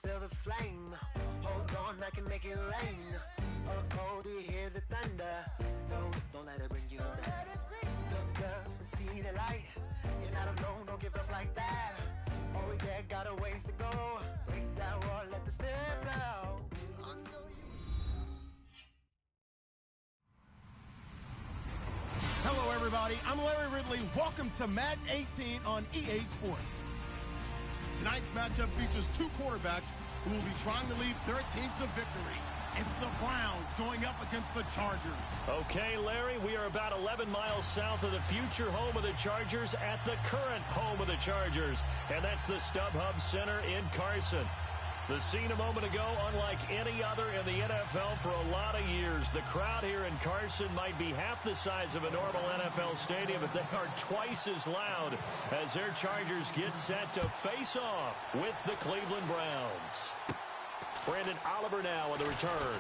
Feel the flame, hold on, I can make it rain. Oh, do you hear the thunder? No, don't let it bring you down. Look up and see the light. You're not alone, don't give up like that. Oh yeah, got a ways to go. Break that wall, let the spirit flow. Hello everybody, I'm Larry Ridley. Welcome to Madden 18 on EA Sports. Tonight's matchup features two quarterbacks who will be trying to lead their team to victory. It's the Browns going up against the Chargers. Okay, Larry, we are about 11 miles south of the future home of the Chargers at the current home of the Chargers, and that's the StubHub Center in Carson. The scene a moment ago, unlike any other in the NFL for a lot of years. The crowd here in Carson might be half the size of a normal NFL stadium, but they are twice as loud as their Chargers get set to face off with the Cleveland Browns. Brandon Oliver now on the return.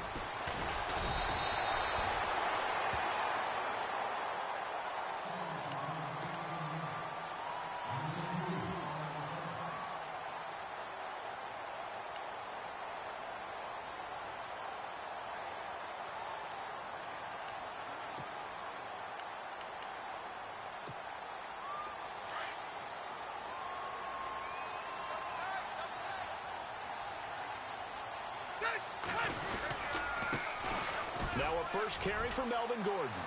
Now a first carry for Melvin Gordon.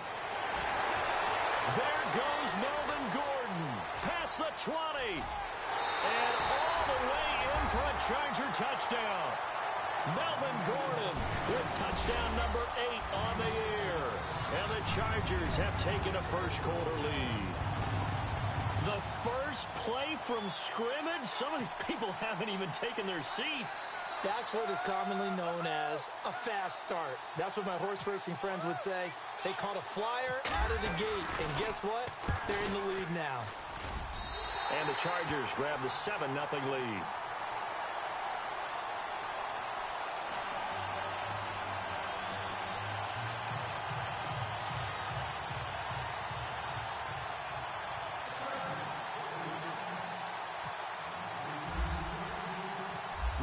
There goes Melvin Gordon. Past the 20. And all the way in for a Charger touchdown. Melvin Gordon with touchdown number 8 on the year. And the Chargers have taken a first quarter lead. The first play from scrimmage? Some of these people haven't even taken their seat. That's what is commonly known as a fast start. That's what my horse racing friends would say. They caught a flyer out of the gate, and guess what? They're in the lead now. And the Chargers grab the 7-0 lead.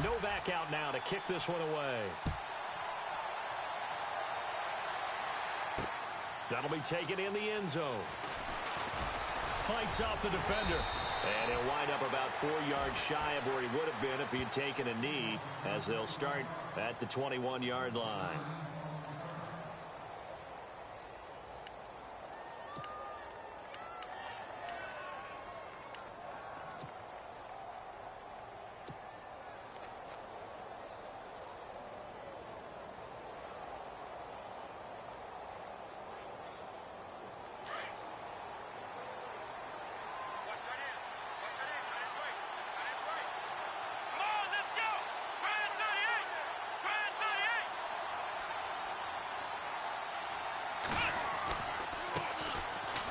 Novak out now to kick this one away. That'll be taken in the end zone. Fights off the defender. And he'll wind up about 4 yards shy of where he would have been if he had taken a knee, as they'll start at the 21-yard line.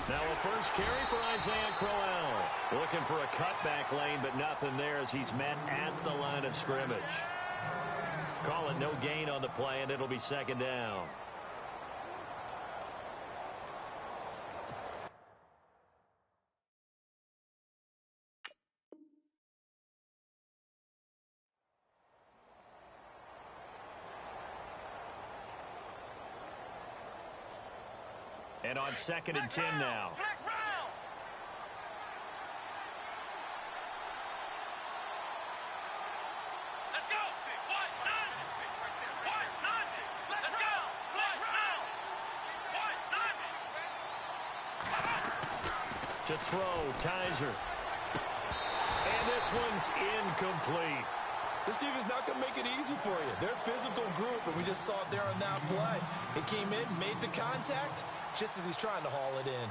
Now a first carry for Isaiah Crowell. Looking for a cutback lane, but nothing there as he's met at the line of scrimmage. Call it no gain on the play, and it'll be second down. And on 2nd and 10 now. To throw, Kaiser. And this one's incomplete. This team is not going to make it easy for you. They're a physical group, and we just saw it there on that play. He came in, made the contact, just as he's trying to haul it in.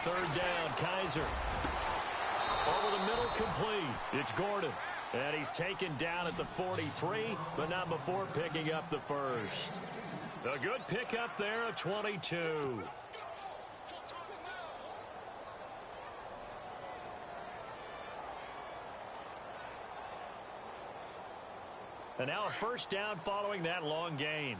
Third down, Kaiser. Over the middle, complete. It's Gordon. And he's taken down at the 43, but not before picking up the first. A good pickup there, a 22. And now a first down following that long gain.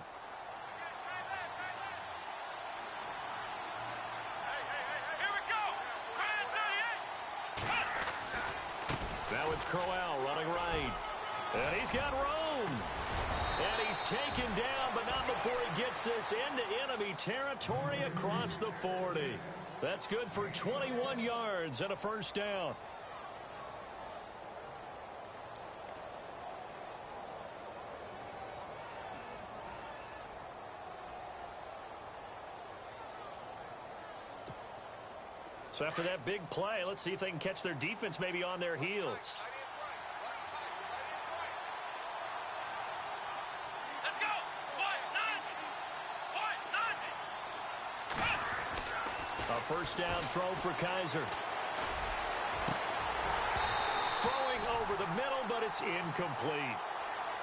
Now it's Crowell running right. And he's got room. And he's taken down, but not before he gets this into enemy territory across the 40. That's good for 21 yards and a first down. So after that big play, let's see if they can catch their defense maybe on their heels. Let's go! A first down throw for Kaiser. Throwing over the middle, but it's incomplete.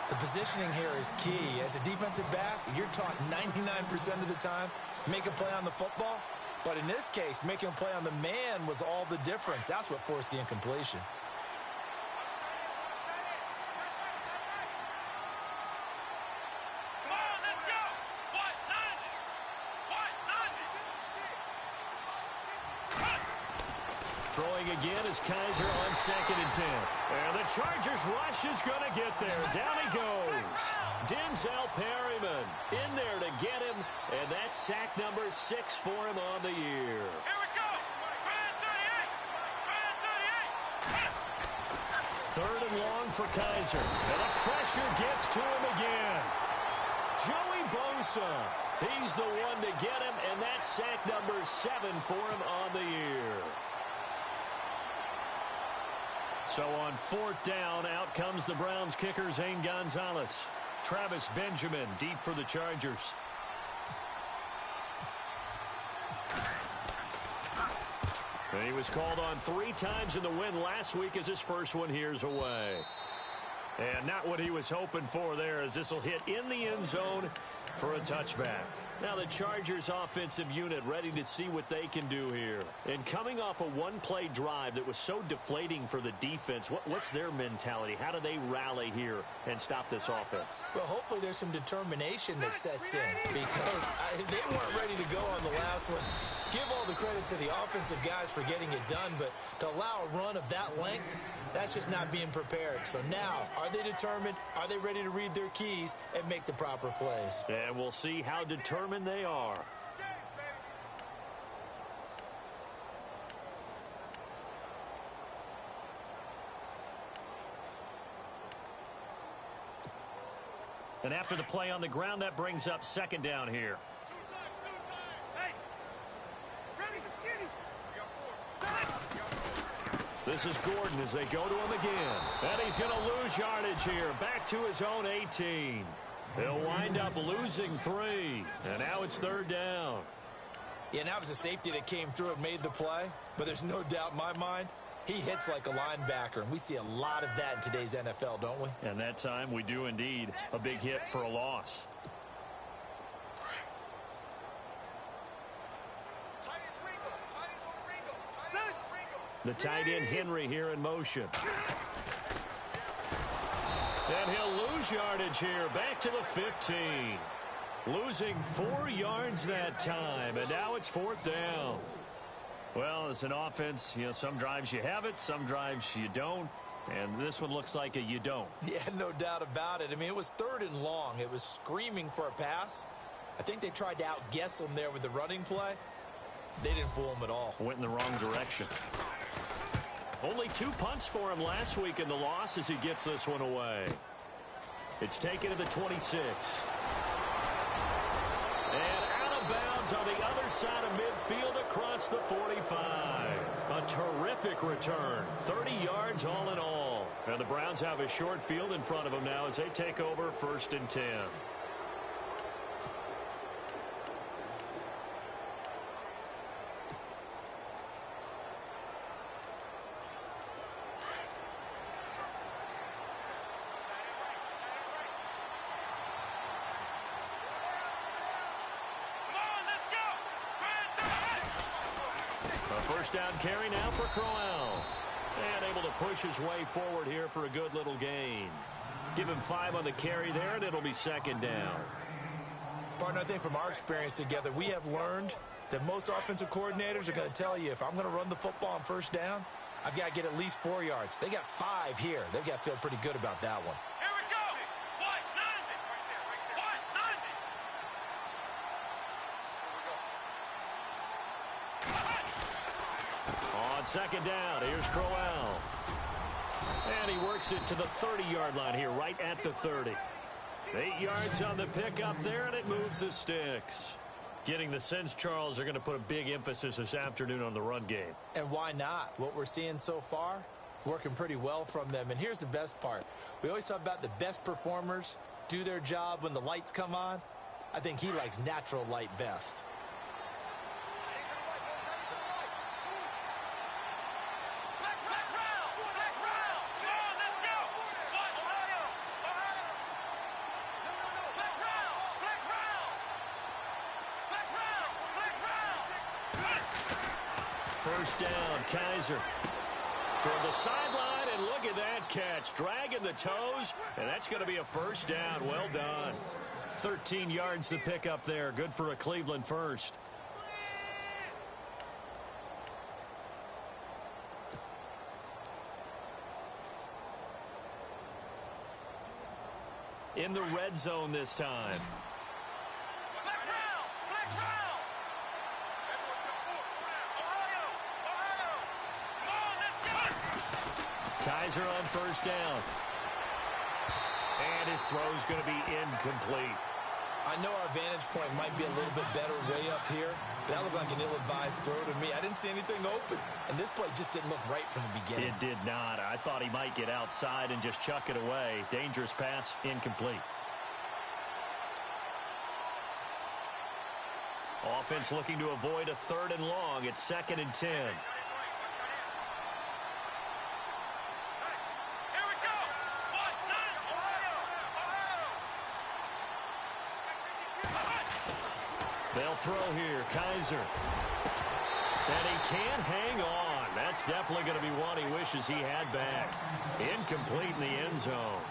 The positioning here is key. As a defensive back, you're taught 99% of the time, make a play on the football. But in this case, making a play on the man was all the difference. That's what forced the incompletion. Come on, let's go! Throwing again is Kaiser on 2nd and 10. And the Chargers rush is going to get there. Down he goes. Denzel Perryman in there to get him. And that's sack number 6 for him on the year. Here we go! Third and long for Kaiser. And the pressure gets to him again. Joey Bosa. He's the one to get him. And that's sack number 7 for him on the year. So on 4th down, out comes the Browns kicker, Zane Gonzalez. Travis Benjamin deep for the Chargers. And he was called on 3 times in the win last week as his first one here's away. And not what he was hoping for there, as this will hit in the end zone for a touchback. Now the Chargers offensive unit ready to see what they can do here. And coming off a one-play drive that was so deflating for the defense, what's their mentality? How do they rally here and stop this offense? Well, hopefully there's some determination that sets in, because they weren't ready to go on the last one. Give all the credit to the offensive guys for getting it done, but to allow a run of that length, that's just not being prepared. So now, are they determined? Are they ready to read their keys and make the proper plays? And we'll see how determined they are. And after the play on the ground, that brings up 2nd down here. This is Gordon as they go to him again. And he's going to lose yardage here. Back to his own 18. He'll wind up losing 3. And now it's 3rd down. Yeah, and that was a safety that came through and made the play. But there's no doubt in my mind, he hits like a linebacker. And we see a lot of that in today's NFL, don't we? And that time we do indeed. A big hit for a loss. The tight end Henry here in motion. And he'll lose yardage here. Back to the 15. Losing 4 yards that time. And now it's 4th down. Well, as an offense, some drives you have it, some drives you don't. And this one looks like a you don't. Yeah, no doubt about it. I mean, it was 3rd and long. It was screaming for a pass. I think they tried to outguess him there with the running play. They didn't fool him at all. Went in the wrong direction. Only 2 punts for him last week in the loss as he gets this one away. It's taken to the 26. And out of bounds on the other side of midfield across the 45. A terrific return. 30 yards all in all. And the Browns have a short field in front of them now as they take over 1st and 10. First down carry now for Crowell. And able to push his way forward here for a good little gain. Give him 5 on the carry there, and it'll be 2nd down. Partner, I think from our experience together, we have learned that most offensive coordinators are going to tell you, if I'm going to run the football on 1st down, I've got to get at least 4 yards. They got 5 here. They've got to feel pretty good about that one. Here we go. What? Nothing. What? Nothing. On 2nd down, here's Crowell. And he works it to the 30-yard line here, right at the 30. 8 yards on the pickup there, and it moves the sticks. Getting the sense, Charles, are going to put a big emphasis this afternoon on the run game. And why not? What we're seeing so far, working pretty well from them. And here's the best part. We always talk about the best performers do their job when the lights come on. I think he likes natural light best. First down, Kaiser. Toward the sideline, and look at that catch. Dragging the toes, and that's going to be a 1st down. Well done. 13 yards to pick up there. Good for a Cleveland first. In the red zone this time. Kaiser on 1st down. And his throw's going to be incomplete. I know our vantage point might be a little bit better way up here, but that looked like an ill-advised throw to me. I didn't see anything open, and this play just didn't look right from the beginning. It did not. I thought he might get outside and just chuck it away. Dangerous pass, incomplete. Offense looking to avoid a 3rd and long. It's 2nd and 10. They'll throw here, Kaiser. And he can't hang on. That's definitely going to be one he wishes he had back. Incomplete in the end zone.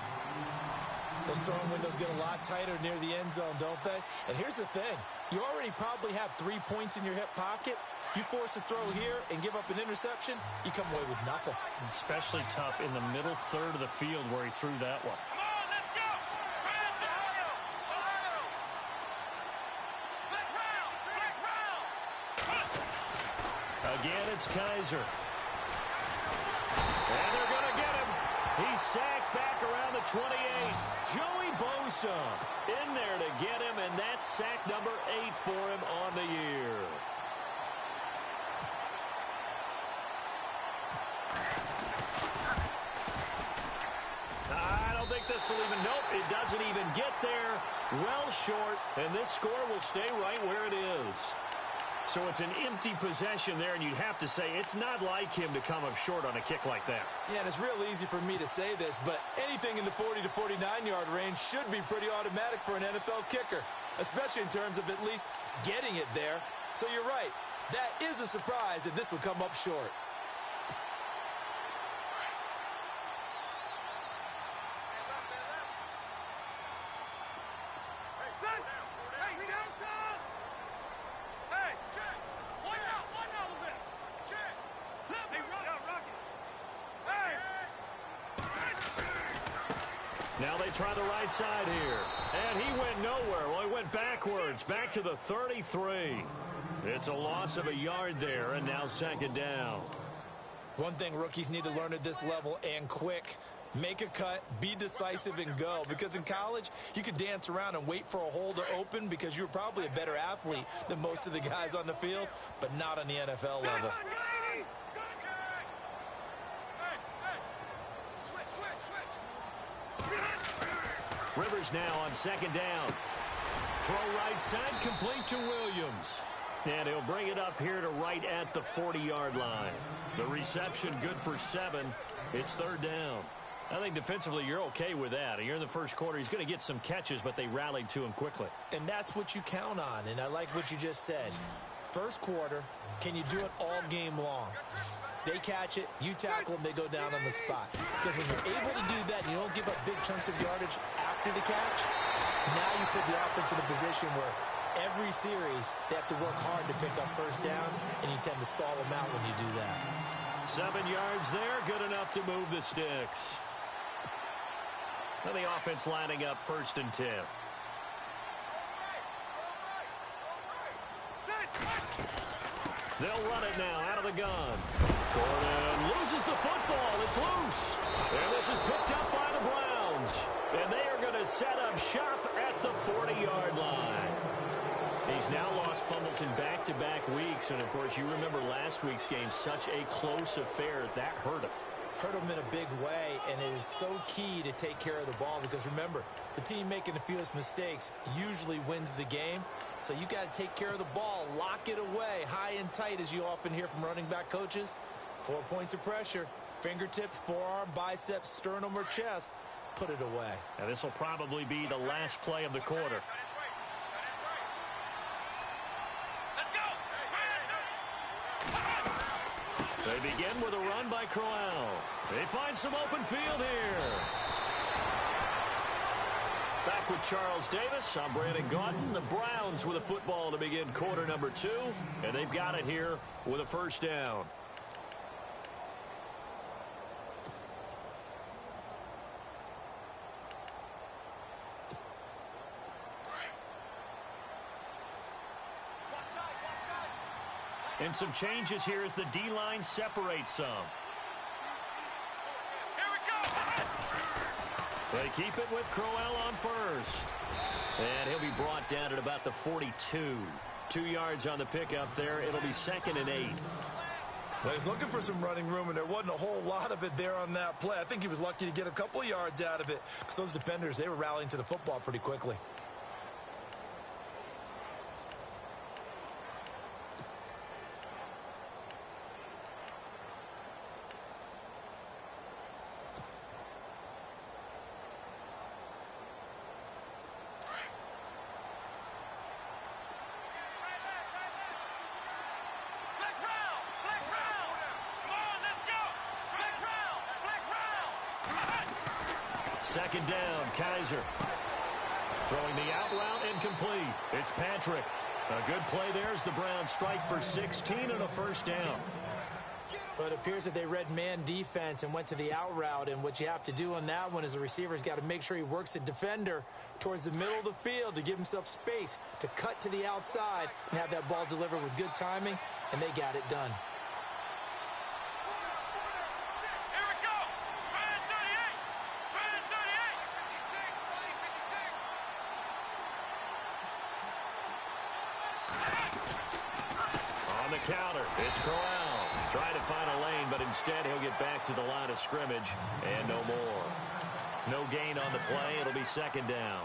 Those throwing windows get a lot tighter near the end zone, don't they? And here's the thing. You already probably have 3 points in your hip pocket. You force a throw here and give up an interception, you come away with nothing. Especially tough in the middle 1/3 of the field where he threw that one. Again, it's Kaiser. And they're going to get him. He's sacked back around the 28. Joey Bosa in there to get him, and that's sack number 8 for him on the year. I don't think this will even, nope, it doesn't even get there. Well short, and this score will stay right where it is. So it's an empty possession there, and you'd have to say it's not like him to come up short on a kick like that. Yeah, and it's real easy for me to say this, but anything in the 40 to 49-yard range should be pretty automatic for an NFL kicker, especially in terms of at least getting it there. So you're right. That is a surprise that this would come up short. Now they try the right side here. And he went nowhere. Well, he went backwards, back to the 33. It's a loss of a yard there, and now second down. One thing rookies need to learn at this level, and quick, make a cut, be decisive, and go. Because in college, you could dance around and wait for a hole to open because you're probably a better athlete than most of the guys on the field, but not on the NFL level. Rivers now on second down. Throw right side, complete to Williams. And he'll bring it up here to right at the 40-yard line. The reception good for 7. It's third down. I think defensively you're okay with that. You're in the first quarter. He's going to get some catches, but they rallied to him quickly. And that's what you count on, and I like what you just said. First quarter, can you do it all game long? They catch it, you tackle them, they go down on the spot. Because when you're able to do that and you don't give up big chunks of yardage after the catch, now you put the offense in a position where every series they have to work hard to pick up first downs, and you tend to stall them out when you do that. 7 yards there, good enough to move the sticks. Now the offense lining up 1st and 10. They'll run it now out of the gun. Gordon loses the football. It's loose. And this is picked up by the Browns. And they are going to set up shop at the 40-yard line. He's now lost fumbles in back-to-back weeks. And, of course, you remember last week's game, such a close affair. That hurt him. Hurt him in a big way, and it is so key to take care of the ball because, remember, the team making the fewest mistakes usually wins the game. So you got to take care of the ball, lock it away, high and tight, as you often hear from running back coaches. 4 points of pressure, fingertips, forearm, biceps, sternum, or chest. Put it away. And this will probably be the last play of the quarter. They begin with a run by Crowell. They find some open field here. Back with Charles Davis. I'm Brandon Gaudin. The Browns with a football to begin quarter number 2. And they've got it here with a first down. And some changes here as the D-line separates some. Here we go. They keep it with Crowell on first. And he'll be brought down at about the 42. 2 yards on the pickup there. It'll be 2nd and 8. Well, he's looking for some running room, and there wasn't a whole lot of it there on that play. I think he was lucky to get a couple of yards out of it because those defenders, they were rallying to the football pretty quickly. Second down, Kaiser. Throwing the out route incomplete. It's Patrick. A good play there as the Browns strike for 16 and a first down. But it appears that they read man defense and went to the out route. And what you have to do on that one is the receiver's got to make sure he works the defender towards the middle of the field to give himself space to cut to the outside and have that ball delivered with good timing, and they got it done. Counter. It's Crowell. Trying to find a lane, but instead he'll get back to the line of scrimmage and no more. No gain on the play. It'll be second down.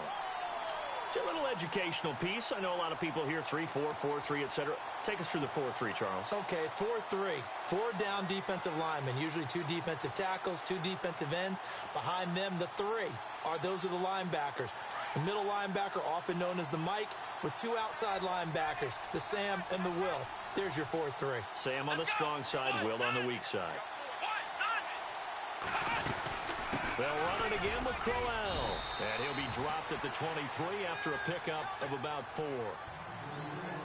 It's a little educational piece. I know a lot of people here 3-4, 4-3, etc. Take us through the 4-3, Charles. Okay, 4-3. 4 down defensive linemen, usually 2 defensive tackles, 2 defensive ends. Behind them, the 3 those are the linebackers. The middle linebacker, often known as the Mike, with 2 outside linebackers, the Sam and the Will. There's your 4-3. Sam on the strong side, Will on the weak side. They'll run it again with Crowell. And he'll be dropped at the 23 after a pickup of about 4.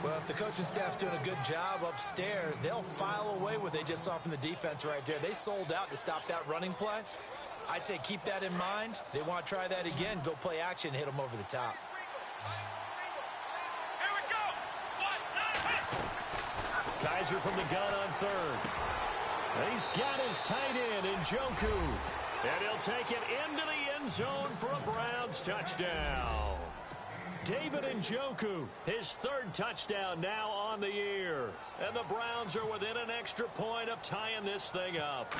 Well, if the coaching staff's doing a good job upstairs, they'll file away what they just saw from the defense right there. They sold out to stop that running play. I'd say keep that in mind. They want to try that again. Go play action, hit them over the top. Here we go. 1, 9, hit. Kaiser from the gun on third. And he's got his tight end, Njoku. And he'll take it into the end zone for a Browns touchdown. David Njoku, his third touchdown now on the year. And the Browns are within an extra point of tying this thing up.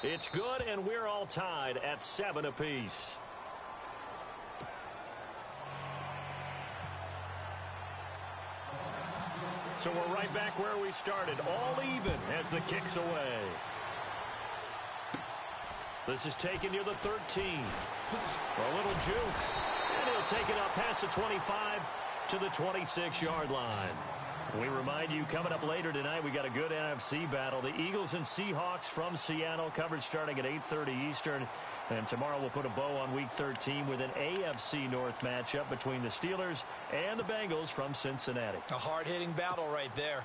It's good, and we're all tied at 7 apiece. So we're right back where we started, all even as the kick's away. This is taken near the 13. A little juke. And he'll take it up past the 25 to the 26-yard line. We remind you, coming up later tonight, we got a good NFC battle. The Eagles and Seahawks from Seattle, coverage starting at 8:30 Eastern. And tomorrow we'll put a bow on Week 13 with an AFC North matchup between the Steelers and the Bengals from Cincinnati. A hard-hitting battle right there.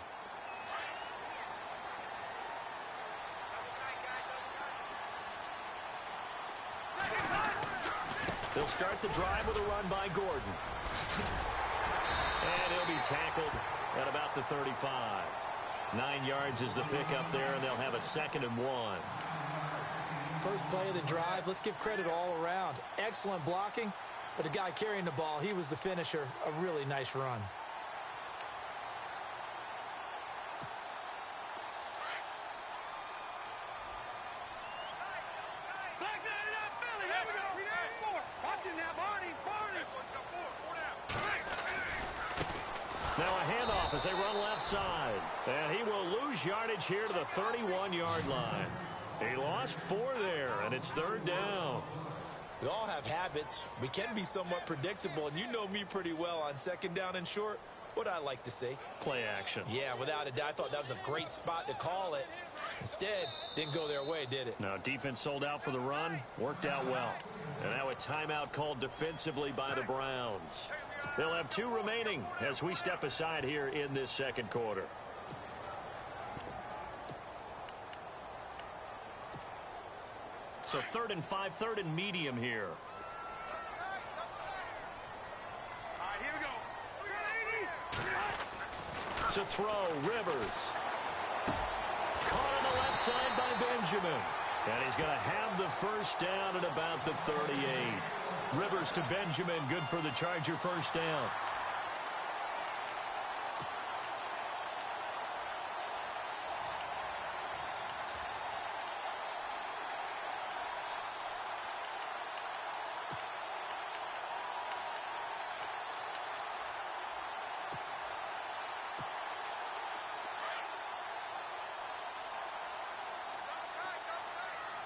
They'll start the drive with a run by Gordon. And he'll be tackled at about the 35. 9 yards is the pickup there, and they'll have a 2nd and 1. First play of the drive, let's give credit all around. Excellent blocking, but the guy carrying the ball, he was the finisher. A really nice run. Black man it up, Philly. Here we go. Watching that, Barney. Now a handoff as they run left side. And he will lose yardage here to the 31-yard line. He lost 4 there, and it's 3rd down. We all have habits. We can be somewhat predictable, and you know me pretty well on 2nd down and short. What I like to say. Play action. Yeah, without a doubt, I thought that was a great spot to call it. Instead, didn't go their way, did it? Now, defense sold out for the run. Worked out well. And now a timeout called defensively by the Browns. They'll have 2 remaining as we step aside here in this 2nd quarter. So 3rd and 5, 3rd and medium here. All right, here we go. To throw, Rivers. Caught on the left side by Benjamin. And he's going to have the 1st down at about the 38. Rivers to Benjamin, good for the Charger 1st down.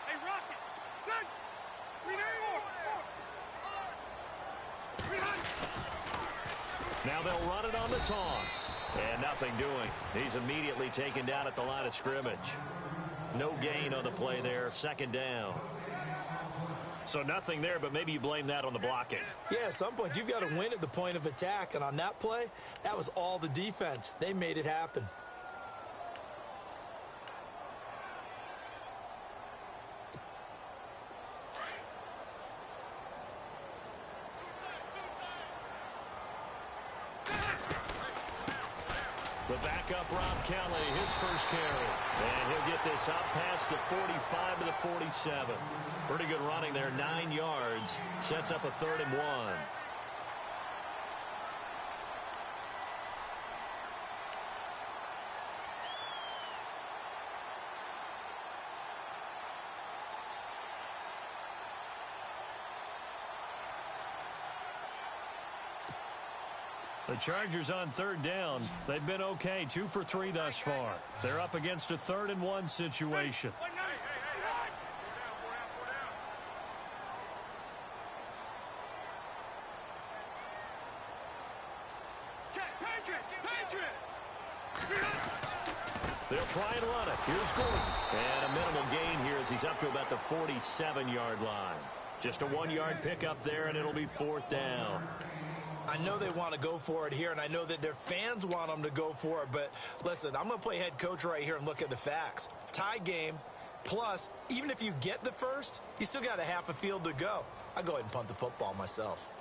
Hey, Rocket. Set. Now they'll run it on the toss. And nothing doing. He's immediately taken down at the line of scrimmage. No gain on the play there. 2nd down. So nothing there, but maybe you blame that on the blocking. Yeah, at some point, you've got to win at the point of attack. And on that play, that was all the defense. They made it happen. The backup, Rob Kelly, his 1st carry. And he'll get this up past the 45 to the 47. Pretty good running there, 9 yards. Sets up a 3rd and 1. The Chargers on 3rd down. They've been okay, 2 for 3 thus far. They're up against a 3rd and 1 situation. They'll try and run it. Here's Gordon. And a minimal gain here as he's up to about the 47-yard line. Just a 1-yard pickup there, and it'll be 4th down. I know they want to go for it here, and I know that their fans want them to go for it, but listen, I'm going to play head coach right here and look at the facts. Tie game, plus, even if you get the first, you still got a half a field to go. I'll go ahead and punt the football myself.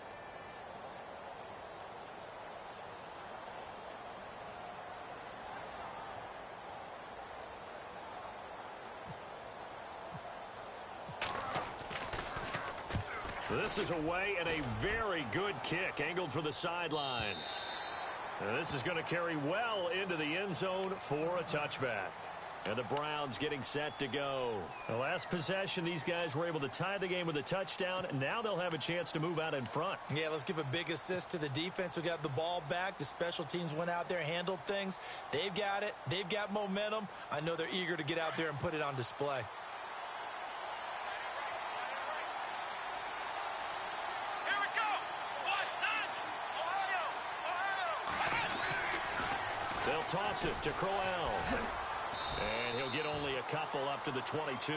This is away and a very good kick angled for the sidelines. And this is going to carry well into the end zone for a touchback. And the Browns getting set to go. The last possession, these guys were able to tie the game with a touchdown. And now they'll have a chance to move out in front. Yeah, let's give a big assist to the defense who got the ball back. The special teams went out there, handled things. They've got it. They've got momentum. I know they're eager to get out there and put it on display. They'll toss it to Crowell. And he'll get only a couple up to the 22.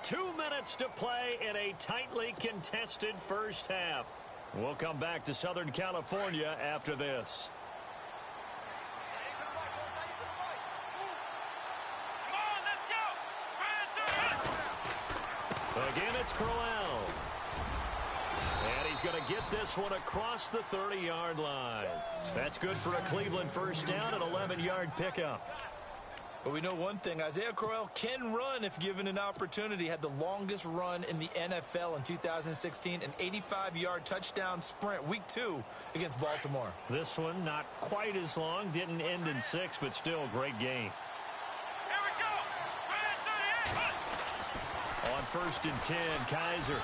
Two minutes to play in a tightly contested first half. We'll come back to Southern California after this. Again, it's Crowell. And he's going to get this one across the 30-yard line. That's good for a Cleveland first down, an 11-yard pickup. But we know one thing, Isaiah Crowell can run if given an opportunity. Had the longest run in the NFL in 2016, an 85-yard touchdown sprint, week 2 against Baltimore. This one not quite as long, didn't end in 6, but still a great game. On 1st and 10, Kaiser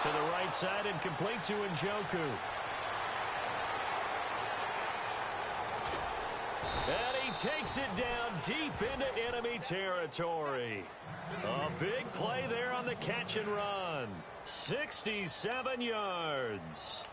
to the right side and complete to Njoku. And he takes it down deep into enemy territory. A big play there on the catch and run. 67 yards.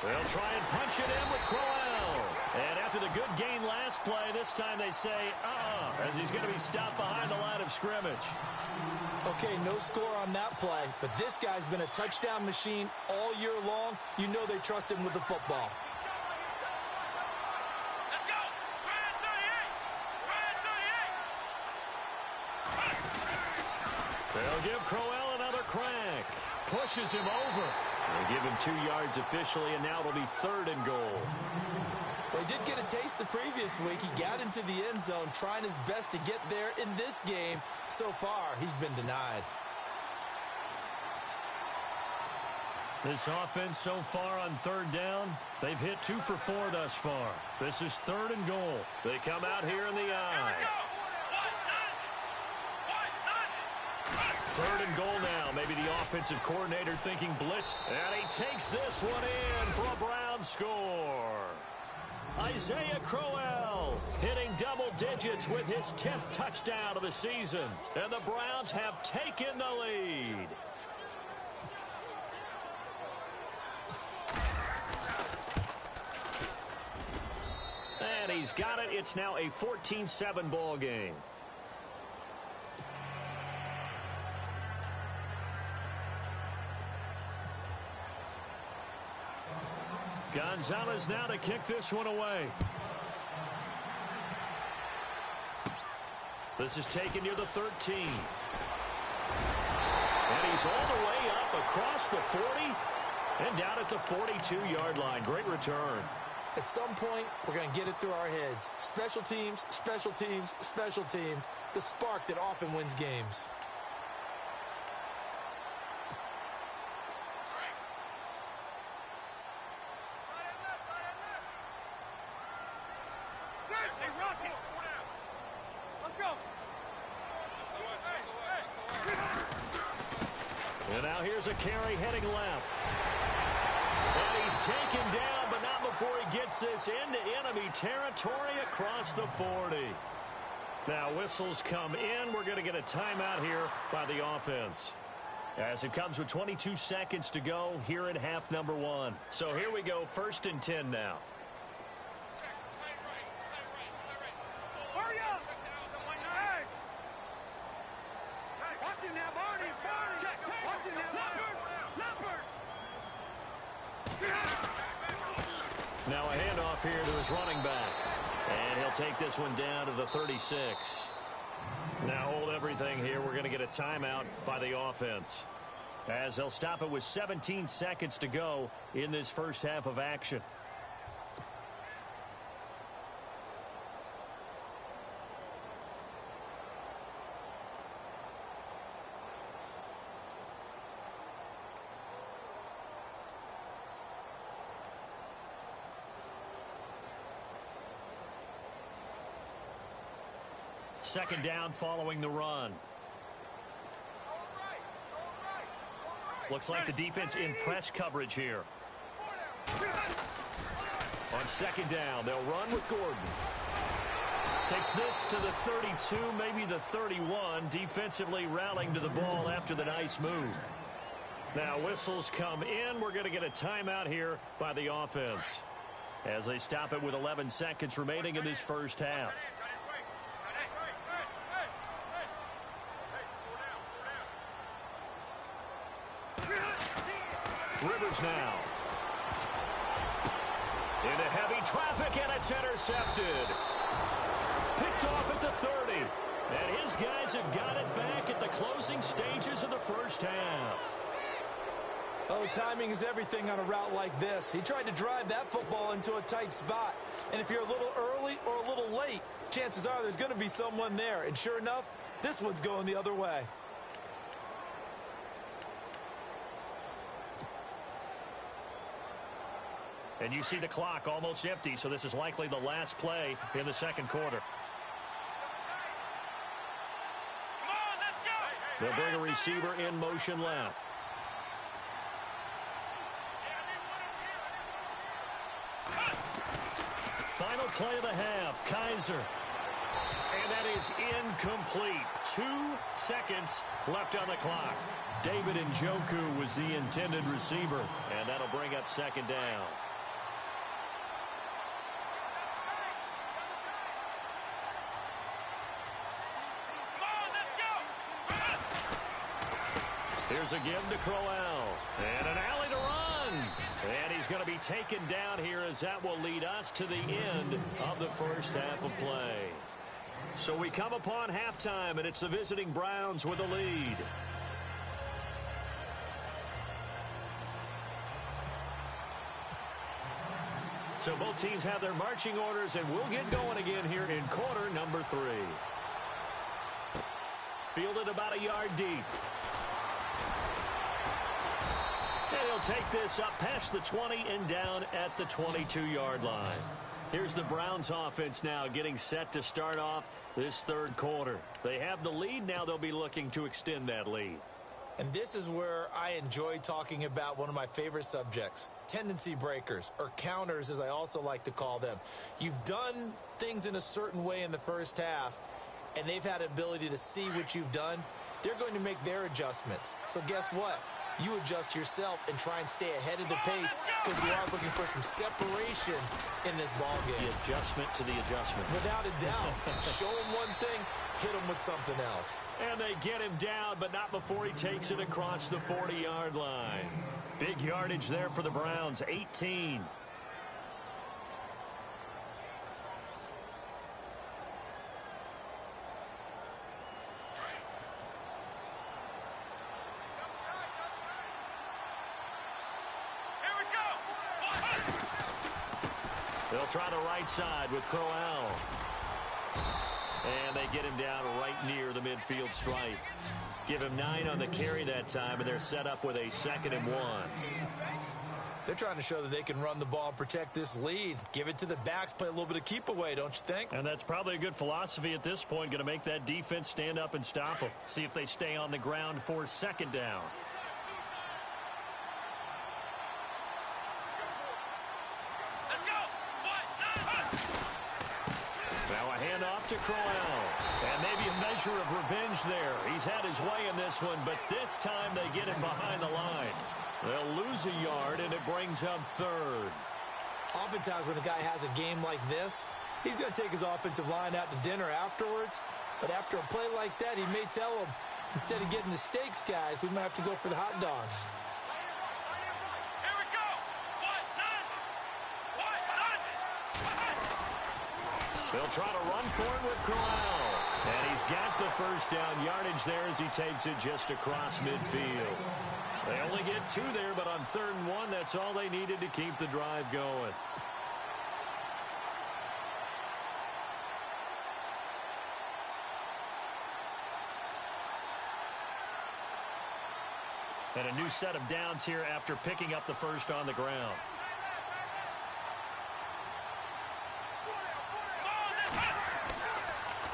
They'll try and punch it in with Crowell. And after the good gain last play, this time they say, as he's going to be stopped behind the line of scrimmage. Okay, no score on that play, but this guy's been a touchdown machine all year long. You know they trust him with the football. Let's go! Ryan 38! Ryan 38! They'll give Crowell another crack. Pushes him over. They give him 2 yards officially, and now it'll be 3rd and goal. Well, he did get a taste the previous week. He got into the end zone, trying his best to get there in this game. So far, he's been denied. This offense so far on 3rd down, they've hit 2 for 4 thus far. This is 3rd and goal. They come out here in the eye. 3rd and goal now. Maybe the offensive coordinator thinking blitz. And he takes this one in for a Brown score. Isaiah Crowell hitting double digits with his 10th touchdown of the season. And the Browns have taken the lead. And he's got it. It's now a 14-7 ball game. Gonzalez now to kick this one away. This is taken near the 13. And he's all the way up across the 40 and down at the 42-yard line. Great return. At some point, we're going to get it through our heads. Special teams, special teams, special teams. The spark that often wins games. And now here's a carry heading left. And he's taken down, but not before he gets this into enemy territory across the 40. Now whistles come in. We're going to get a timeout here by the offense, as it comes with 22 seconds to go here in half number 1. So here we go, 1st and 10 now. Hurry up! Hey! Watch him now, Barney! Check! Watch him now, Leopard! Now a handoff here to his running back. And he'll take this one down to the 36. Now hold everything here. We're going to get a timeout by the offense, as they'll stop it with 17 seconds to go in this first half of action. Second down following the run. Looks like the defense in press coverage here. On second down, they'll run with Gordon. Takes this to the 32, maybe the 31. Defensively rallying to the ball after the nice move. Now whistles come in. We're going to get a timeout here by the offense, as they stop it with 11 seconds remaining in this first half. Rivers now. Into heavy traffic, and it's intercepted. Picked off at the 30. And his guys have got it back at the closing stages of the first half. Oh, timing is everything on a route like this. He tried to drive that football into a tight spot. And if you're a little early or a little late, chances are there's going to be someone there. And sure enough, this one's going the other way. And you see the clock almost empty, so this is likely the last play in the second quarter. Come on, let's go! They'll bring a receiver in motion left. Final play of the half, Kaiser. And that is incomplete. 2 seconds left on the clock. David Njoku was the intended receiver, and that'll bring up second down. Here's a give to Crowell. And an alley to run. And he's going to be taken down here, as that will lead us to the end of the first half of play. So we come upon halftime, and it's the visiting Browns with the lead. So both teams have their marching orders, and we'll get going again here in quarter number 3. Fielded about a yard deep. And he'll take this up past the 20 and down at the 22-yard line. Here's the Browns offense now getting set to start off this third quarter. They have the lead. Now they'll be looking to extend that lead. And this is where I enjoy talking about one of my favorite subjects, tendency breakers, or counters as I also like to call them. You've done things in a certain way in the first half, and they've had the ability to see what you've done. They're going to make their adjustments. So guess what? You adjust yourself and try and stay ahead of the pace, because you are looking for some separation in this ball game. The adjustment to the adjustment. Without a doubt. Show him one thing, hit him with something else. And they get him down, but not before he takes it across the 40-yard line. Big yardage there for the Browns, 18. They'll try the right side with Crowell. And they get him down right near the midfield stripe. Give him 9 on the carry that time, and they're set up with a 2nd and 1. They're trying to show that they can run the ball and protect this lead. Give it to the backs, play a little bit of keep away, don't you think? And that's probably a good philosophy at this point. Going to make that defense stand up and stop them. See if they stay on the ground for 2nd down. to Crowell. And maybe a measure of revenge there. He's had his way in this one, but this time they get him behind the line. They'll lose a yard, and it brings up third. Oftentimes when a guy has a game like this, he's going to take his offensive line out to dinner afterwards. But after a play like that, he may tell them, instead of getting the steaks, guys, we might have to go for the hot dogs. Here we go. They'll try to run for it with Crowell. And he's got the first down yardage there as he takes it just across midfield. They only get 2 there, but on 3rd and 1, that's all they needed to keep the drive going. And a new set of downs here after picking up the first on the ground.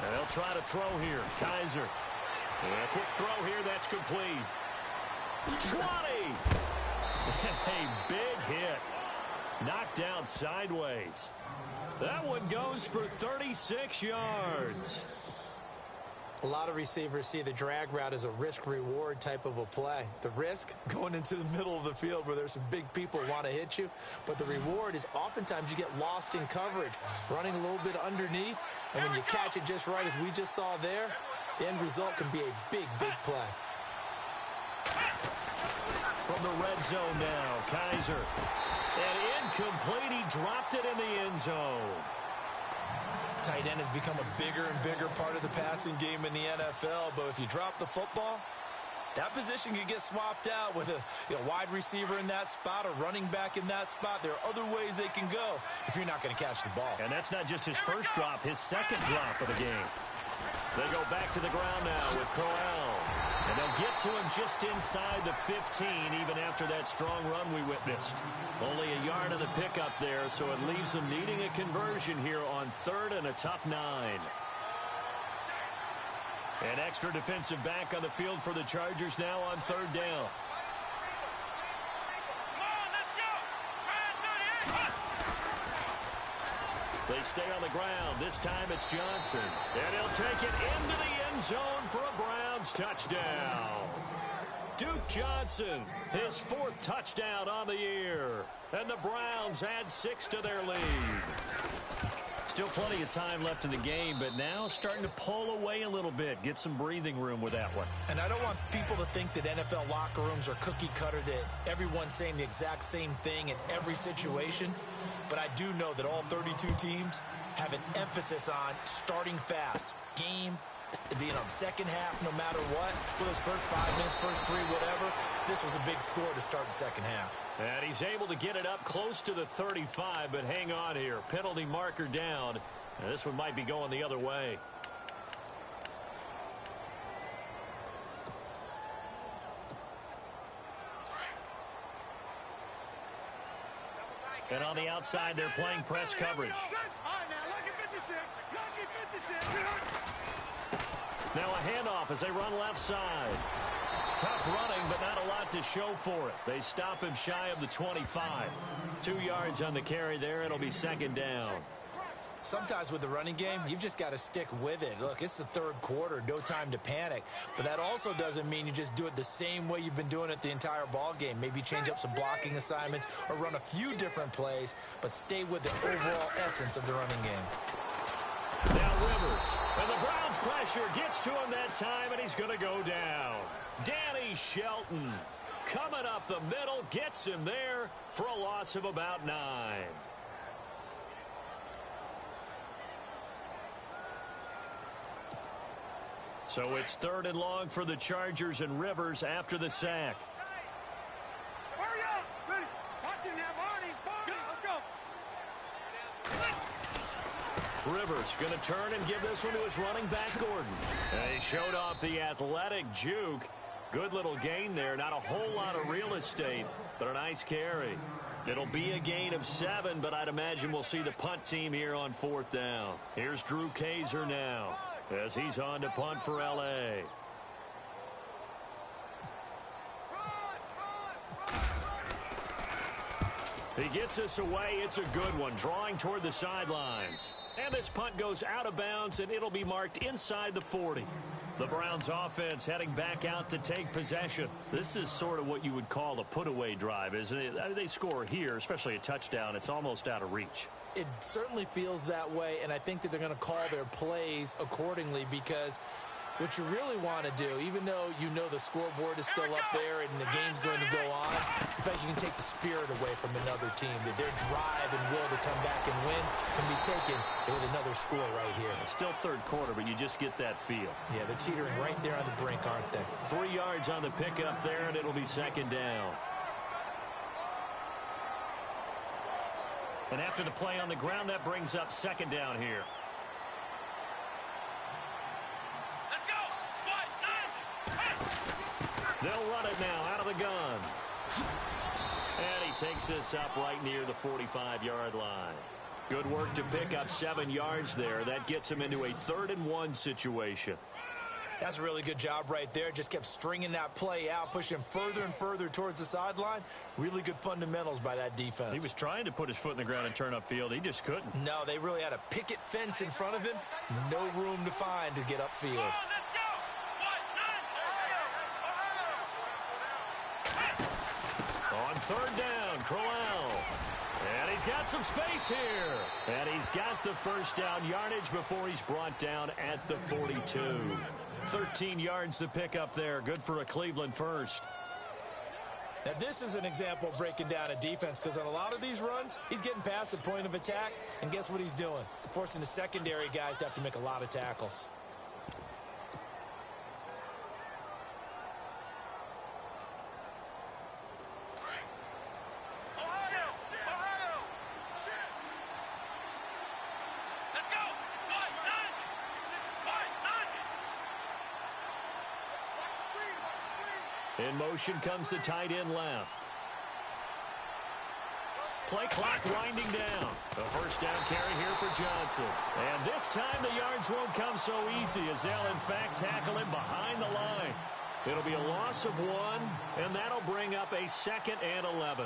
And they'll try to throw here. Kaiser. And a quick throw here. That's complete. 20. A big hit. Knocked down sideways. That one goes for 36 yards. A lot of receivers see the drag route as a risk-reward type of a play. The risk, going into the middle of the field where there's some big people who want to hit you. But the reward is oftentimes you get lost in coverage, running a little bit underneath. And when you catch it just right, as we just saw there, the end result can be a big, big play. From the red zone now, Kaiser. And incomplete, he dropped it in the end zone. Tight end has become a bigger and bigger part of the passing game in the NFL, but if you drop the football, that position can get swapped out with a wide receiver in that spot, a running back in that spot. There are other ways they can go if you're not going to catch the ball. And that's not just his first drop, his second drop of the game. They go back to the ground now with Crowell. And they'll get to him just inside the 15, even after that strong run we witnessed. Only a yard of the pickup there, so it leaves them needing a conversion here on 3rd and a tough 9. An extra defensive back on the field for the Chargers now on 3rd down. They stay on the ground. This time it's Johnson. And he'll take it into the end zone for a Browns touchdown. Duke Johnson, his 4th touchdown on the year. And the Browns add 6 to their lead. Still plenty of time left in the game, but now starting to pull away a little bit. Get some breathing room with that one. And I don't want people to think that NFL locker rooms are cookie cutter, that everyone's saying the exact same thing in every situation. But I do know that all 32 teams have an emphasis on starting fast. Game, the second half, no matter what. For those first 5 minutes, first 3, whatever. This was a big score to start the second half. And he's able to get it up close to the 35, but hang on here. Penalty marker down. And this one might be going the other way. And on the outside, they're playing press coverage. Now a handoff as they run left side. Tough running, but not a lot to show for it. They stop him shy of the 25. 2 yards on the carry there. It'll be 2nd down. Sometimes with the running game, you've just got to stick with it. Look, it's the 3rd quarter, no time to panic. But that also doesn't mean you just do it the same way you've been doing it the entire ball game. Maybe change up some blocking assignments or run a few different plays, but stay with the overall essence of the running game. Now Rivers, and the Browns pressure gets to him that time, and he's going to go down. Danny Shelton coming up the middle, gets him there for a loss of about 9. So it's 3rd and long for the Chargers, and Rivers after the sack. Hurry up! Ready? Watch him now, Barney! Let's go! Rivers going to turn and give this one to his running back, Gordon. And he showed off the athletic juke. Good little gain there. Not a whole lot of real estate, but a nice carry. It'll be a gain of 7, but I'd imagine we'll see the punt team here on 4th down. Here's Drew Kaiser now as he's on to punt for L.A. He gets us away. It's a good one, drawing toward the sidelines. And this punt goes out of bounds, and it'll be marked inside the 40. The Browns offense heading back out to take possession. This is sort of what you would call a put-away drive, isn't it? I mean, they score here, especially a touchdown. It's almost out of reach. It certainly feels that way, and I think that they're going to call their plays accordingly, because what you really want to do, even though you know the scoreboard is still up there and the game's going to go on, in fact, you can take the spirit away from another team, that their drive and will to come back and win can be taken with another score right here. It's still third quarter, but you just get that feel. Yeah, they're teetering right there on the brink, aren't they? 3 yards on the pickup there, and it'll be second down. And after the play on the ground, that brings up second down here. They'll run it now out of the gun. And he takes this up right near the 45-yard line. Good work to pick up 7 yards there. That gets him into a 3rd-and-1 situation. That's a really good job right there. Just kept stringing that play out, pushing him further and further towards the sideline. Really good fundamentals by that defense. He was trying to put his foot in the ground and turn upfield. He just couldn't. No, they really had a picket fence in front of him. No room to find to get upfield. On 3rd down, Crowell. And he's got some space here. And he's got the first down yardage before he's brought down at the 42. 13 yards to pick up there. Good for a Cleveland first. Now, this is an example of breaking down a defense, because on a lot of these runs, he's getting past the point of attack, and guess what he's doing? Forcing the secondary guys to have to make a lot of tackles. In motion comes the tight end left. Play clock winding down. A first down carry here for Johnson. And this time the yards won't come so easy, as they'll in fact tackle him behind the line. It'll be a loss of 1, and that'll bring up a 2nd and 11.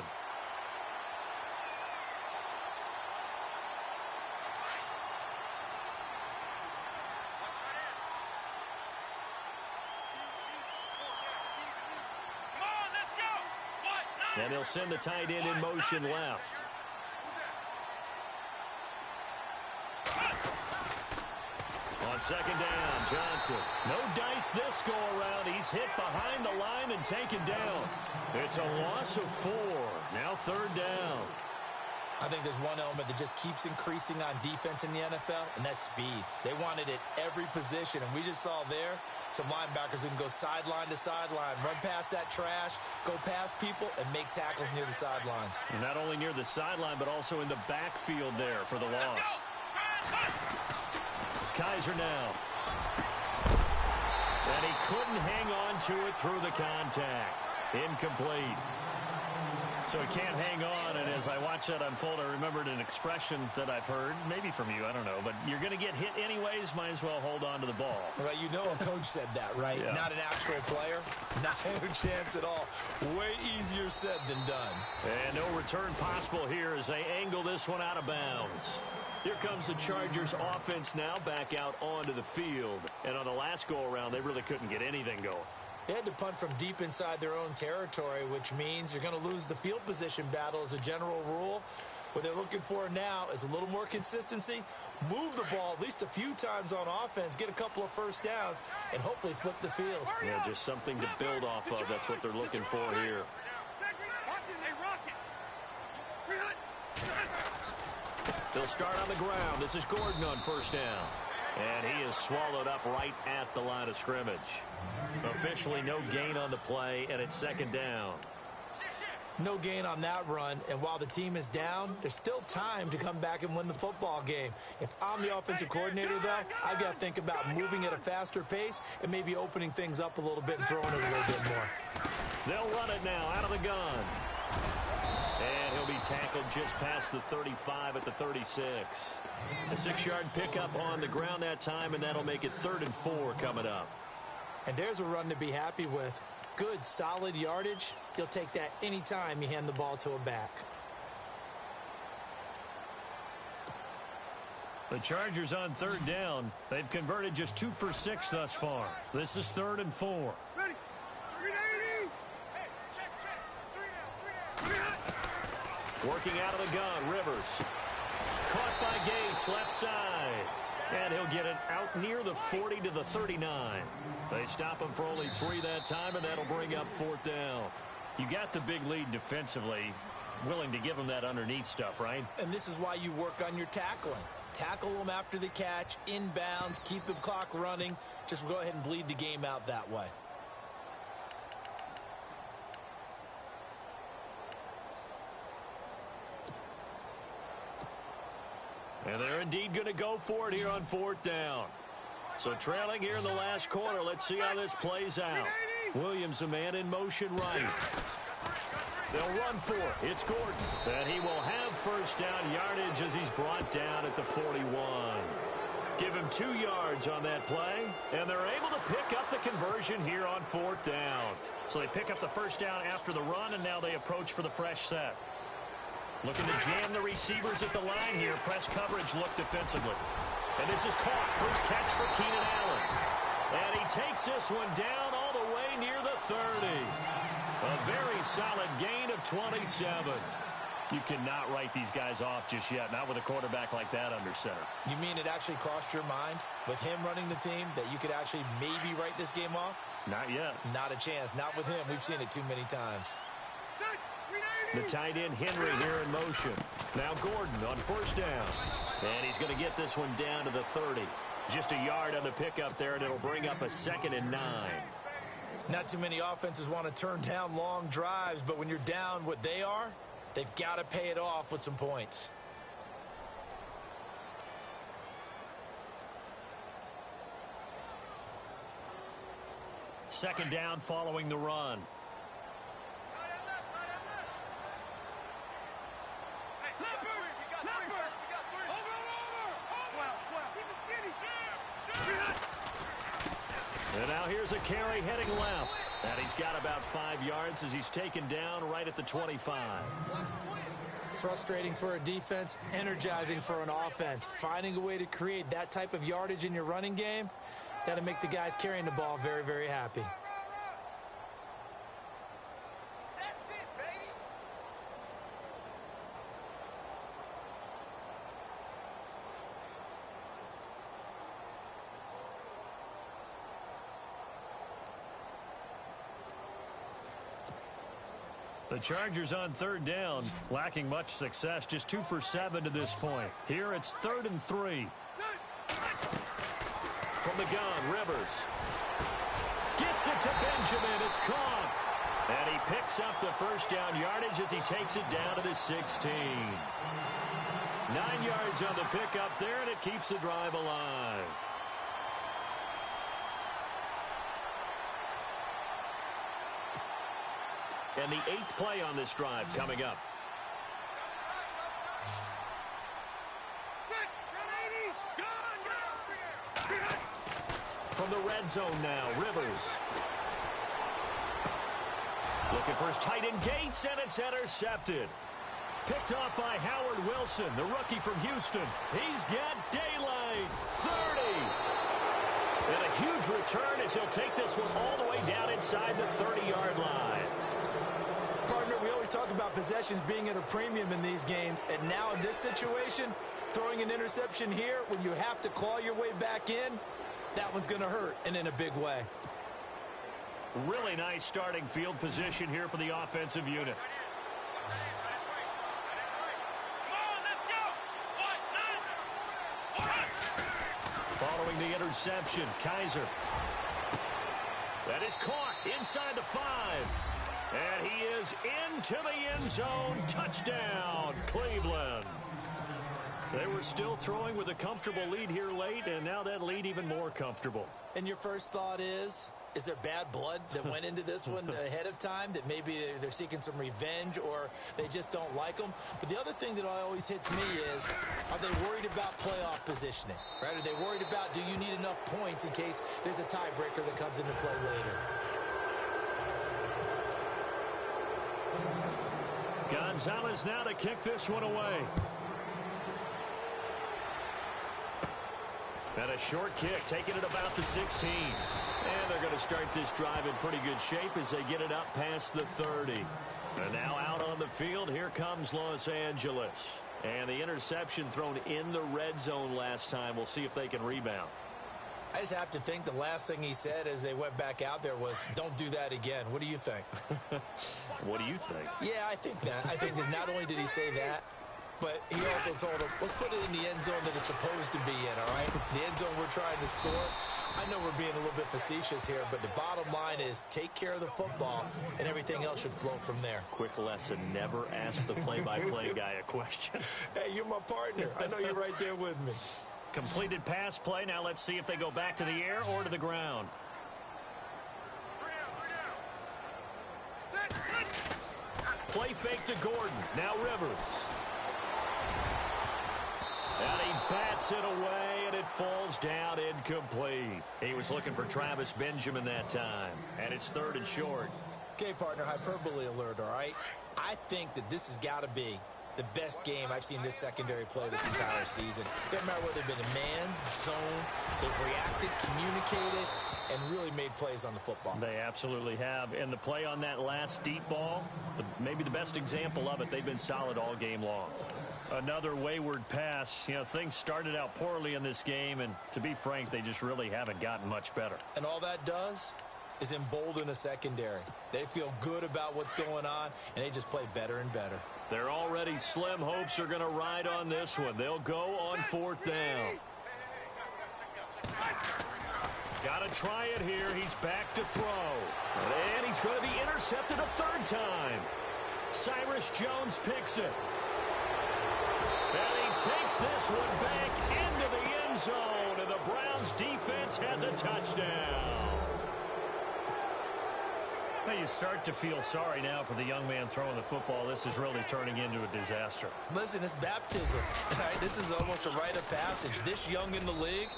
And he'll send the tight end in motion left. On 2nd down, Johnson. No dice this go around. He's hit behind the line and taken down. It's a loss of 4. Now 3rd down. I think there's one element that just keeps increasing on defense in the NFL, and that's speed. They want it at every position, and we just saw there some linebackers who can go sideline to sideline, run past that trash, go past people, and make tackles near the sidelines. And not only near the sideline, but also in the backfield there for the loss. Kaiser now. And he couldn't hang on to it through the contact. Incomplete. So he can't hang on, and as I watch that unfold, I remembered an expression that I've heard, maybe from you, I don't know, but you're going to get hit anyways, might as well hold on to the ball. Right, you know a coach said that, right? Yeah. Not an actual player. Not a chance at all. Way easier said than done. And no return possible here as they angle this one out of bounds. Here comes the Chargers offense now back out onto the field. And on the last go-around, they really couldn't get anything going. They had to punt from deep inside their own territory, which means you're going to lose the field position battle as a general rule. What they're looking for now is a little more consistency, move the ball at least a few times on offense, get a couple of first downs, and hopefully flip the field. Yeah, just something to build off of. That's what they're looking for here. They'll start on the ground. This is Gordon on first down. And he is swallowed up right at the line of scrimmage. Officially no gain on the play, and it's 2nd down. No gain on that run, and while the team is down, there's still time to come back and win the football game. If I'm the offensive coordinator, though, I've got to think about moving at a faster pace and maybe opening things up a little bit and throwing it a little bit more. They'll run it now out of the gun. And he'll be tackled just past the 35 at the 36. A 6-yard pickup on the ground that time, and that'll make it 3rd and 4 coming up. And there's a run to be happy with. Good, solid yardage. You'll take that anytime you hand the ball to a back. The Chargers on third down. They've converted just 2 for 6 thus far. This is 3rd and 4. Ready. 380. Hey, check. 3 down. Working out of the gun, Rivers. Caught by Gates, left side. And he'll get it out near the 40 to the 39. They stop him for only 3 that time, and that'll bring up 4th down. You got the big lead defensively. Willing to give him that underneath stuff, right? And this is why you work on your tackling. Tackle them after the catch, inbounds, keep the clock running. Just go ahead and bleed the game out that way. And they're indeed going to go for it here on 4th down. So trailing here in the last quarter. Let's see how this plays out. Williams, a man in motion right. They'll run for it. It's Gordon. And he will have 1st down yardage as he's brought down at the 41. Give him 2 yards on that play. And they're able to pick up the conversion here on 4th down. So they pick up the 1st down after the run, and now they approach for the fresh set. Looking to jam the receivers at the line here. Press coverage look defensively. And this is caught. First catch for Keenan Allen. And he takes this one down all the way near the 30. A very solid gain of 27. You cannot write these guys off just yet, not with a quarterback like that under center. You mean it actually crossed your mind with him running the team that you could actually maybe write this game off? Not yet. Not a chance. Not with him. We've seen it too many times. The tight end Henry here in motion. Now Gordon on 1st down. And he's going to get this one down to the 30. Just a yard on the pickup there, and it'll bring up a 2nd and 9. Not too many offenses want to turn down long drives, but when you're down what they are, they've got to pay it off with some points. Second down following the run. And now here's a carry heading left. And he's got about 5 yards as he's taken down right at the 25. Frustrating for a defense, energizing for an offense. Finding a way to create that type of yardage in your running game, that'll make the guys carrying the ball very, very happy. The Chargers on 3rd down, lacking much success, just 2 for 7 to this point. Here it's 3rd and 3. From the gun, Rivers. Gets it to Benjamin. It's caught. And he picks up the 1st down yardage as he takes it down to the 16. 9 yards on the pickup there, and it keeps the drive alive. And the 8th play on this drive coming up. From the red zone now, Rivers. Looking for his tight end Gates, and it's intercepted. Picked off by Howard Wilson, the rookie from Houston. He's got daylight. 30. And a huge return as he'll take this one all the way down inside the 30-yard line. Partner, we always talk about possessions being at a premium in these games, and now in this situation, throwing an interception here when you have to claw your way back in, that one's going to hurt, and in a big way. Really nice starting field position here for the offensive unit. Following the interception, Kaiser. That is caught inside the 5. And he is into the end zone. Touchdown, Cleveland. They were still throwing with a comfortable lead here late, and now that lead even more comfortable. And your first thought is there bad blood that went into this one ahead of time, that maybe they're seeking some revenge or they just don't like them? But the other thing that always hits me is, are they worried about playoff positioning? Right? Are they worried about, do you need enough points in case there's a tiebreaker that comes into play later? Gonzalez now to kick this one away. And a short kick, taking it about the 16. And they're going to start this drive in pretty good shape as they get it up past the 30. And now out on the field, here comes Los Angeles. And the interception thrown in the red zone last time. We'll see if they can rebound. I just have to think the last thing he said as they went back out there was, don't do that again. What do you think? What do you think? Yeah, I think that. I think that not only did he say that, but he also told him, let's put it in the end zone that it's supposed to be in, all right? The end zone we're trying to score. I know we're being a little bit facetious here, but the bottom line is take care of the football, and everything else should flow from there. Quick lesson, never ask the play-by-play guy a question. Hey, you're my partner. I know you're right there with me. Completed pass play. Now let's see if they go back to the air or to the ground. Play fake to Gordon. Now Rivers. And he bats it away, and it falls down incomplete. He was looking for Travis Benjamin that time, and it's 3rd and short. Okay, partner, hyperbole alert, all right? I think that this has got to be the best game I've seen this secondary play this entire season. Doesn't matter whether they've been in man, zone, they've reacted, communicated, and really made plays on the football. They absolutely have. And the play on that last deep ball, maybe the best example of it, they've been solid all game long. Another wayward pass. You know, things started out poorly in this game, and to be frank, they just really haven't gotten much better. And all that does is embolden a secondary. They feel good about what's going on, and they just play better and better. Their already slim hopes are going to ride on this one. They'll go on 4th down. Got to try it here. He's back to throw. And he's going to be intercepted a 3rd time. Cyrus Jones picks it. And he takes this one back into the end zone. And the Browns defense has a touchdown. Well, you start to feel sorry now for the young man throwing the football. This is really turning into a disaster. Listen, it's baptism. All right, this is almost a rite of passage. This young in the league,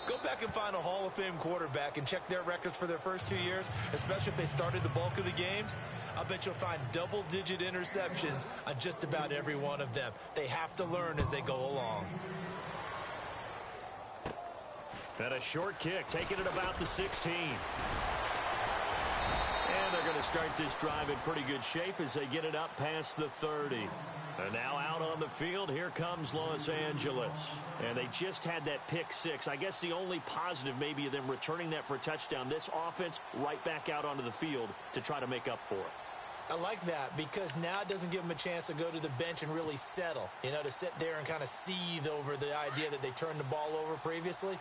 go back and find a Hall of Fame quarterback and check their records for their first 2 years, especially if they started the bulk of the games. I'll bet you'll find double-digit interceptions on just about every one of them. They have to learn as they go along. And a short kick, taking it about the 16. And they're going to start this drive in pretty good shape as they get it up past the 30. And now out on the field, here comes Los Angeles. And they just had that pick 6. I guess the only positive maybe of them returning that for a touchdown. This offense right back out onto the field to try to make up for it. I like that because now it doesn't give them a chance to go to the bench and really settle, you know, to sit there and kind of seethe over the idea that they turned the ball over previously.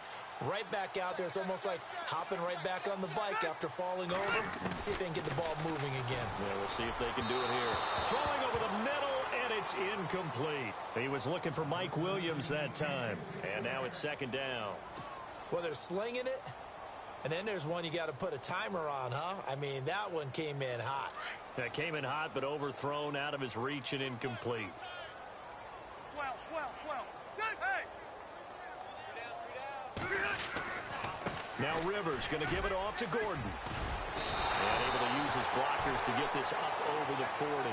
Right back out there, it's almost like hopping right back on the bike after falling over. See if they can get the ball moving again. Yeah, we'll see if they can do it here. Throwing over the middle, and it's incomplete. He was looking for Mike Williams that time, and now it's 2nd down. Well, they're slinging it, and then there's one you got to put a timer on, huh? I mean, that one came in hot. That came in hot, but overthrown out of his reach and incomplete. 12, 12, 12. Hey! Now Rivers going to give it off to Gordon. And able to use his blockers to get this up over the 40.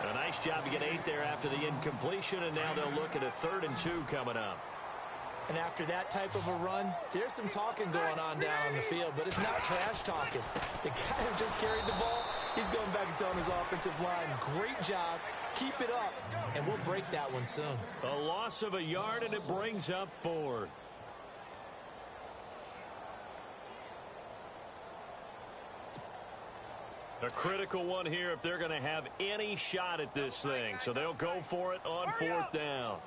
A nice job to get 8 there after the incompletion, and now they'll look at a 3rd and 2 coming up. And after that type of a run, there's some talking going on down on the field, but it's not trash talking. The guy who just carried the ball, he's going back and telling his offensive line, great job, keep it up, and we'll break that one soon. A loss of a yard, and it brings up 4th. A critical one here if they're going to have any shot at this thing. So they'll go for it on 4th down.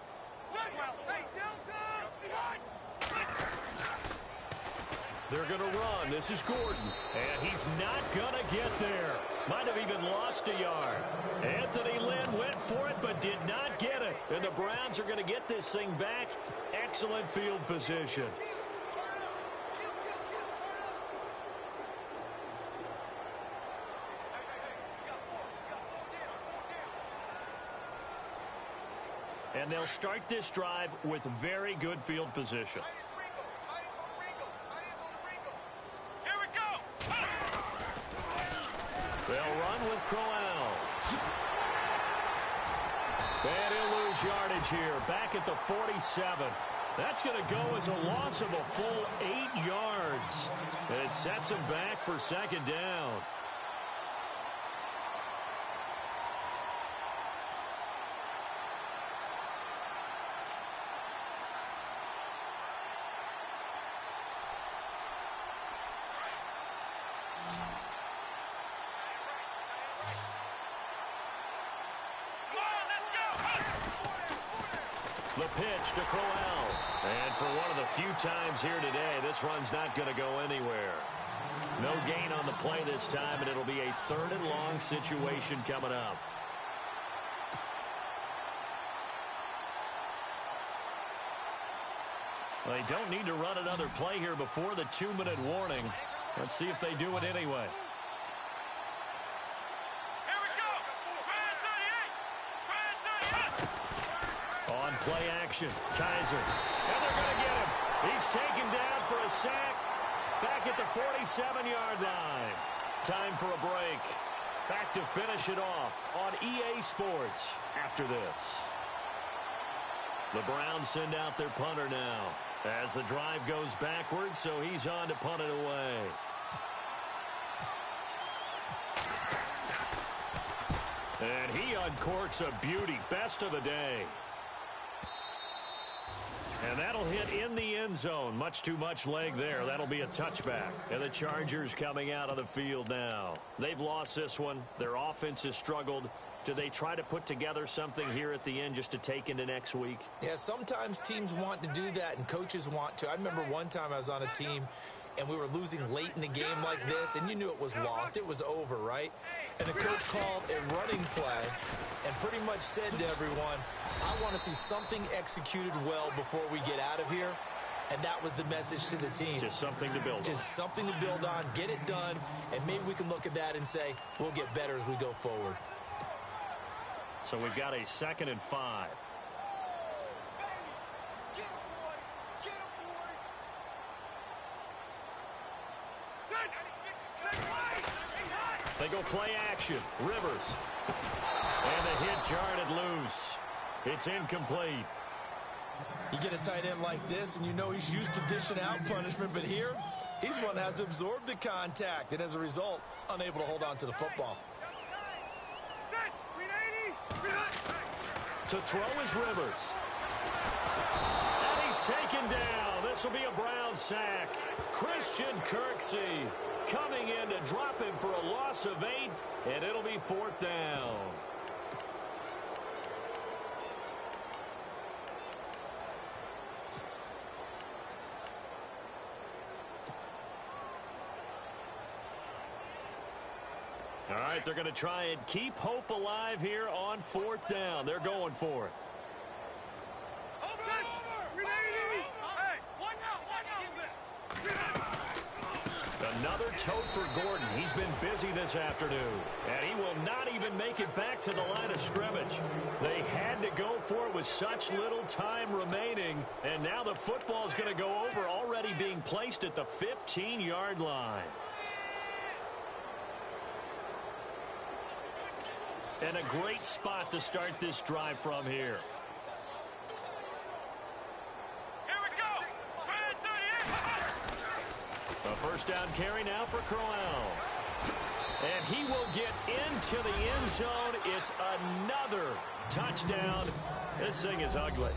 They're going to run. This is Gordon. And he's not going to get there. Might have even lost a yard. Anthony Lynn went for it but did not get it. And the Browns are going to get this thing back. Excellent field position. And they'll start this drive with very good field position. Here we go! They'll run with Crowell. And he'll lose yardage here. Back at the 47. That's going to go as a loss of a full 8 yards. And it sets him back for second down. The pitch to Crowell. And for one of the few times here today, this run's not going to go anywhere. No gain on the play this time, and it'll be a 3rd and long situation coming up. Well, they don't need to run another play here before the 2-minute warning. Let's see if they do it anyway. On play action, Kaiser. And they're going to get him. He's taken down for a sack back at the 47-yard line. Time for a break. Back to finish it off on EA Sports after this. The Browns send out their punter now as the drive goes backwards, so he's on to punt it away. And he uncorks a beauty. Best of the day. And that'll hit in the end zone. Much too much leg there. That'll be a touchback. And the Chargers coming out of the field now. They've lost this one. Their offense has struggled. Do they try to put together something here at the end just to take into next week? Yeah, sometimes teams want to do that and coaches want to. I remember one time I was on a team and we were losing late in the game like this, and you knew it was lost. It was over, right? And the coach called a running play and pretty much said to everyone, I want to see something executed well before we get out of here. And that was the message to the team. Just something to build on. Just something to build on, get it done, and maybe we can look at that and say, we'll get better as we go forward. So we've got a 2nd and 5. They go play action. Rivers. And the hit jarred it loose. It's incomplete. You get a tight end like this, and you know he's used to dishing out punishment, but here, he's one that has to absorb the contact, and as a result, unable to hold on to the football. To throw is Rivers. And he's taken down. This will be a Brown sack. Christian Kirksey coming in to drop him for a loss of 8, and it'll be 4th down. All right, they're going to try and keep hope alive here on 4th down. They're going for it. Another tote for Gordon. He's been busy this afternoon. And he will not even make it back to the line of scrimmage. They had to go for it with such little time remaining. And now the football is going to go over, already being placed at the 15-yard line. And a great spot to start this drive from here. Here we go. A first down carry now for Crowell. And he will get into the end zone. It's another touchdown. This thing is ugly.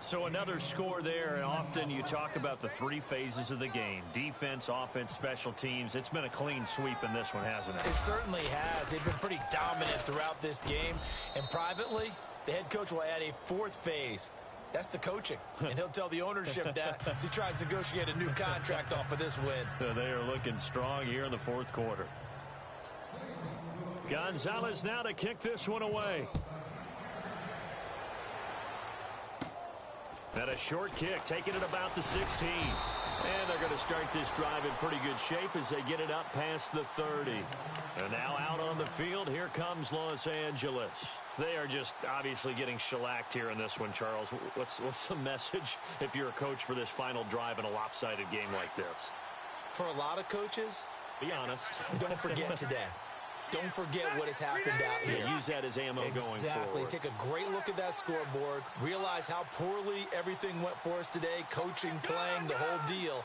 So another score there, and often you talk about the 3 phases of the game. Defense, offense, special teams. It's been a clean sweep in this one, hasn't it? It certainly has. They've been pretty dominant throughout this game. And privately, the head coach will add a 4th phase. That's the coaching. And he'll tell the ownership that as he tries to negotiate a new contract off of this win. They are looking strong here in the 4th quarter. Gonzalez now to kick this one away. And a short kick, taking it about the 16. And they're going to start this drive in pretty good shape as they get it up past the 30. And now out on the field, here comes Los Angeles. They are just obviously getting shellacked here in this one, Charles. What's the message if you're a coach for this final drive in a lopsided game like this? For a lot of coaches, be honest. don't forget today. Don't forget what has happened out here. Yeah, use that as ammo going forward. Exactly. Take a great look at that scoreboard. Realize how poorly everything went for us today. Coaching, playing, the whole deal.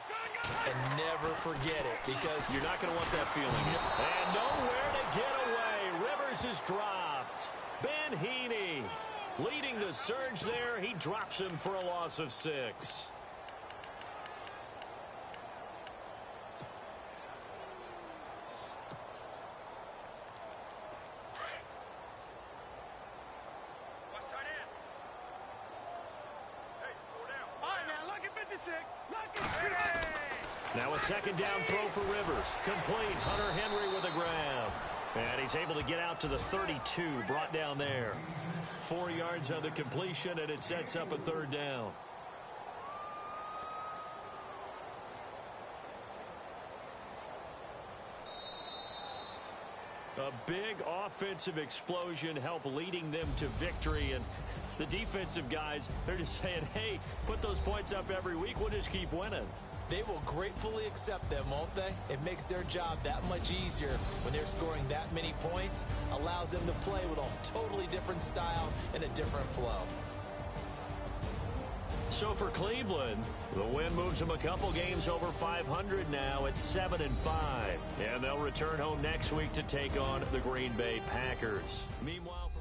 And never forget it, because you're not going to want that feeling. And nowhere to get away. Rivers is dropped. Ben Heaney leading the surge there. He drops him for a loss of 6. Now a second down throw for Rivers. Complete. Hunter Henry with a grab. And he's able to get out to the 32. Brought down there. 4 yards on the completion, and it sets up a 3rd down. A big offensive explosion helped leading them to victory. And the defensive guys, they're just saying, hey, put those points up every week. We'll just keep winning. They will gratefully accept them, won't they? It makes their job that much easier when they're scoring that many points. Allows them to play with a totally different style and a different flow. So for Cleveland, the win moves them a couple games over 500 now at 7-5. And they'll return home next week to take on the Green Bay Packers. Meanwhile,